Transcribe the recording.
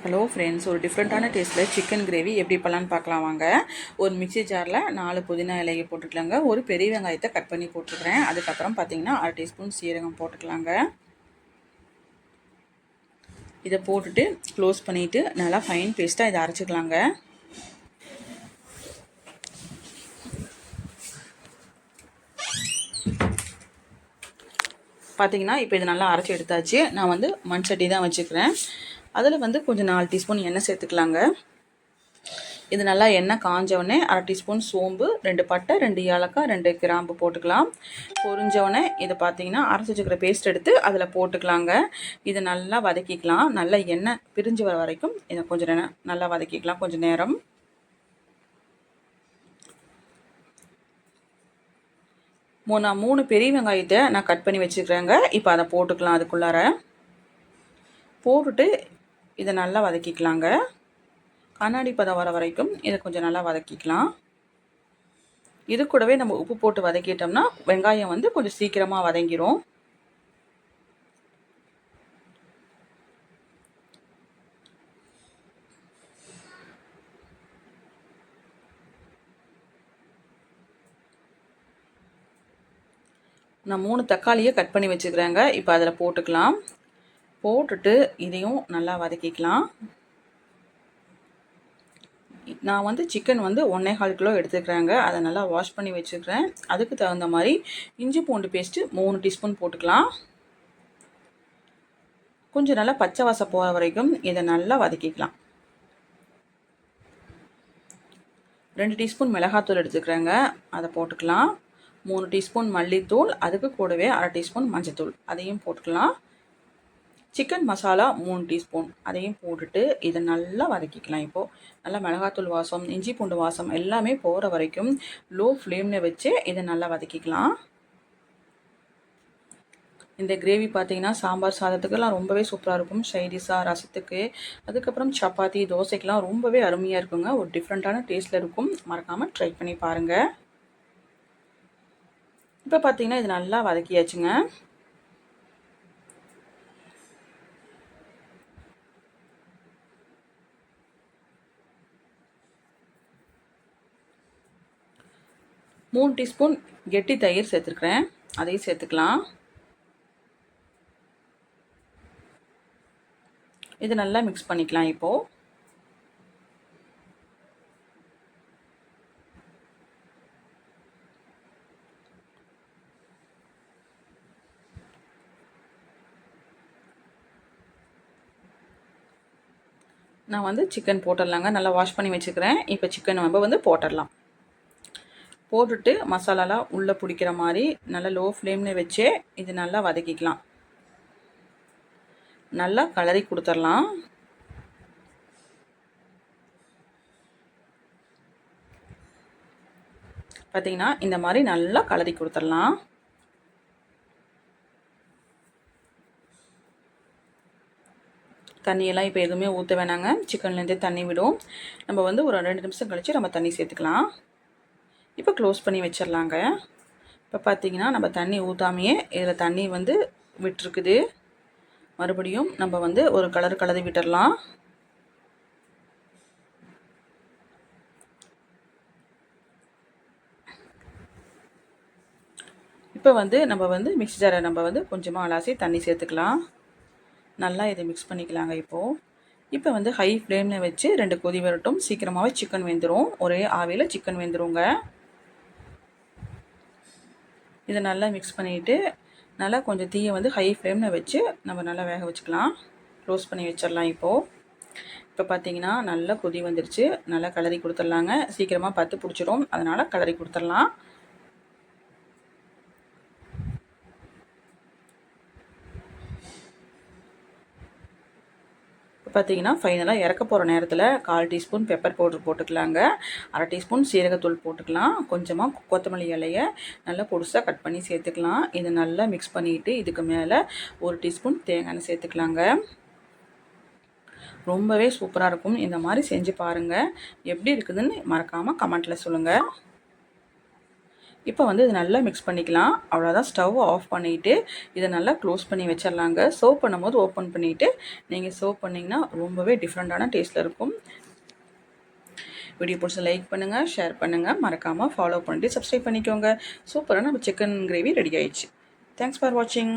Hello friends, ஒரு டிஃப்ரெண்ட்டான டேஸ்ட்டில் சிக்கன் கிரேவி எப்படி பண்ணலான்னு பார்க்கலாம் வாங்க. ஒரு மிக்ஸி ஜாரில் 4 புதினா இலையை போட்டுக்கலாங்க. ஒரு பெரிய வெங்காயத்தை கட் பண்ணி போட்டுக்கிறேன். அதுக்கப்புறம் பார்த்தீங்கன்னா 1/2 டீஸ்பூன் சீரகம் போட்டுக்கலாங்க. இதை போட்டுட்டு க்ளோஸ் பண்ணிவிட்டு நல்லா ஃபைன் பேஸ்ட்டாக இதை அரைச்சிக்கலாங்க. பார்த்தீங்கன்னா இப்போ இது நல்லா அரைச்சி எடுத்தாச்சு. நான் வந்து மண் சட்டி தான் வச்சுக்கிறேன். அதில் வந்து கொஞ்சம் 4 டீஸ்பூன் எண்ணெய் சேர்த்துக்கலாங்க. இது நல்லா எண்ணெய் காஞ்சவுடனே 1/2 டீஸ்பூன் சோம்பு, 2 பட்டை, 2 ஏலக்காய், 2 கிராம்பு போட்டுக்கலாம். பொரிஞ்சவுடனே இதை பார்த்தீங்கன்னா அரைச்சி வச்சுக்கிற பேஸ்ட் எடுத்து அதில் போட்டுக்கலாங்க. இதை நல்லா வதக்கிக்கலாம். நல்லா எண்ணெய் பிரிஞ்சு வர வரைக்கும் இதை கொஞ்சம் நல்லா வதக்கிக்கலாம் கொஞ்சம் நேரம். நான் 3 பெரிய வெங்காயத்தை நான் கட் பண்ணி வச்சுக்கிறேங்க. இப்போ அதை போட்டுக்கலாம். அதுக்குள்ளார போட்டுட்டு இதை நல்லா வதக்கிக்கலாங்க. கண்ணாடி பதம் வர வரைக்கும் இதை கொஞ்சம் நல்லா வதக்கிக்கலாம். இது கூடவே நம்ம உப்பு போட்டு வதக்கிட்டோம்னா வெங்காயம் வந்து கொஞ்சம் சீக்கிரமாக வதங்கிரும். நான் 3 தக்காளியை கட் பண்ணி வச்சுக்கிறேங்க. இப்போ அதில் போட்டுக்கலாம். போட்டுட்டு இதையும் நல்லா வதக்கிக்கலாம். நான் வந்து சிக்கன் வந்து 1.25 கிலோ எடுத்துக்கிறேங்க. அதை நல்லா வாஷ் பண்ணி வச்சுக்கிறேன். அதுக்கு தகுந்த மாதிரி இஞ்சி பூண்டு பேஸ்ட்டு 3 டீஸ்பூன் போட்டுக்கலாம். கொஞ்சம் நல்லா பச்சை வாசம் போகிற வரைக்கும் இதை நல்லா வதக்கிக்கலாம். 2 டீஸ்பூன் மிளகாத்தூள் எடுத்துக்கிறேங்க. அதை போட்டுக்கலாம். 3 டீஸ்பூன் மல்லித்தூள், அதுக்கு கூடவே 1/2 டீஸ்பூன் மஞ்சத்தூள் அதையும் போட்டுக்கலாம். சிக்கன் மசாலா 3 டீஸ்பூன் அதையும் போட்டுட்டு இதை நல்லா வதக்கிக்கலாம். இப்போது நல்லா மிளகாத்தூள் வாசம், இஞ்சி பூண்டு வாசம் எல்லாமே போகிற வரைக்கும் லோ ஃப்ளேமில் வச்சு இதை நல்லா வதக்கிக்கலாம். இந்த கிரேவி பார்த்தீங்கன்னா சாம்பார் சாதத்துக்கெல்லாம் ரொம்பவே சூப்பராக இருக்கும். சைடிஷாக, ரசத்துக்கு, அதுக்கப்புறம் சப்பாத்தி, தோசைக்கெலாம் ரொம்பவே அருமையாக இருக்குங்க. ஒரு டிஃப்ரெண்ட்டான டேஸ்ட்டில் இருக்கும். மறக்காமல் ட்ரை பண்ணி பாருங்கள். இப்போ பார்த்தீங்கன்னா இது நல்லா வதக்கியாச்சுங்க. மூணு டீஸ்பூன் கெட்டி தயிர் சேர்த்துருக்குறேன். அதையும் சேர்த்துக்கலாம். இது நல்லா மிக்ஸ் பண்ணிக்கலாம். இப்போது நான் வந்து சிக்கன் போட்டுடலாங்க. நல்லா வாஷ் பண்ணி வச்சுக்கிறேன். இப்போ சிக்கன் நம்ம வந்து போட்டுடலாம். போட்டுட்டு மசாலாலாம் உள்ளே பிடிக்கிற மாதிரி நல்லா லோ ஃப்ளேமில் வச்சே இது நல்லா வதக்கிக்கலாம். நல்லா கலரி கொடுத்துடலாம். பார்த்தீங்கன்னா இந்த மாதிரி நல்லா கலரி கொடுத்துடலாம். தண்ணியெல்லாம் இப்போ எதுவுமே ஊற்ற வேணாங்க. சிக்கன்லேருந்தே தண்ணி விடும். நம்ம வந்து ஒரு 2 நிமிஷம் கழித்து நம்ம தண்ணி சேர்த்துக்கலாம். இப்போ க்ளோஸ் பண்ணி வச்சிடலாங்க. இப்போ பார்த்தீங்கன்னா நம்ம தண்ணி ஊற்றாமையே இதில் தண்ணி வந்து விட்டுருக்குது. மறுபடியும் நம்ம வந்து ஒரு கலரி விட்டுடலாம். இப்போ வந்து நம்ம வந்து மிக்ஸி ஜாரை நம்ம வந்து கொஞ்சமாக அலாசி தண்ணி சேர்த்துக்கலாம். நல்லா இதை மிக்ஸ் பண்ணிக்கலாங்க. இப்போ வந்து ஹை ஃப்ளேமில் வச்சு 2 கொதி வரட்டும். சீக்கிரமாகவே சிக்கன் வெந்துடும். ஒரே ஆவியில் சிக்கன் வெந்துருங்க. இதை நல்லா மிக்ஸ் பண்ணிவிட்டு நல்லா கொஞ்சம் தீயை வந்து ஹை ஃப்ளேமில் வச்சு நம்ம நல்லா வேக வச்சுக்கலாம். க்ளோஸ் பண்ணி வச்சிடலாம். இப்போ பார்த்தீங்கன்னா நல்லா கொதி வந்துருச்சு. நல்லா கலரி கொடுத்துடலாங்க. சீக்கிரமாக பத்து பிடிச்சிரும். அதனால் கலரி கொடுத்துடலாம். இப்போ பார்த்தீங்கன்னா ஃபைனலாக இறக்க போகிற நேரத்தில் 1/4 டீஸ்பூன் பெப்பர் பவுடர் போட்டுக்கலாங்க. 1/2 டீஸ்பூன் சீரகத்தூள் போட்டுக்கலாம். கொஞ்சமாக கொத்தமல்லி இலையை நல்லா பொடிசாக கட் பண்ணி சேர்த்துக்கலாம். இதை நல்லா மிக்ஸ் பண்ணிவிட்டு இதுக்கு மேலே 1 டீஸ்பூன் தேங்காய் எண்ணெய் சேர்த்துக்கலாங்க. ரொம்பவே சூப்பராக இருக்கும். இந்த மாதிரி செஞ்சு பாருங்கள். எப்படி இருக்குதுன்னு மறக்காமல் கமெண்ட்டில் சொல்லுங்கள். இப்போ வந்து இது நல்லா மிக்ஸ் பண்ணிக்கலாம். அவ்வளோதான். ஸ்டவ் ஆஃப் பண்ணிவிட்டு இதை நல்லா க்ளோஸ் பண்ணி வச்சிடலாங்க. சர்வ் பண்ணும்போது ஓப்பன் பண்ணிவிட்டு நீங்கள் சர்வ் பண்ணிங்கன்னா ரொம்பவே டிஃப்ரெண்ட்டான டேஸ்ட்டில் இருக்கும். வீடியோ பிடிச்ச லைக் பண்ணுங்கள், ஷேர் பண்ணுங்கள், மறக்காமல் ஃபாலோ பண்ணிவிட்டு சப்ஸ்கிரைப் பண்ணிக்கோங்க. சூப்பராக நம்ம சிக்கன் கிரேவி ரெடி ஆயிடுச்சு. தேங்க்ஸ் ஃபார் வாட்சிங்.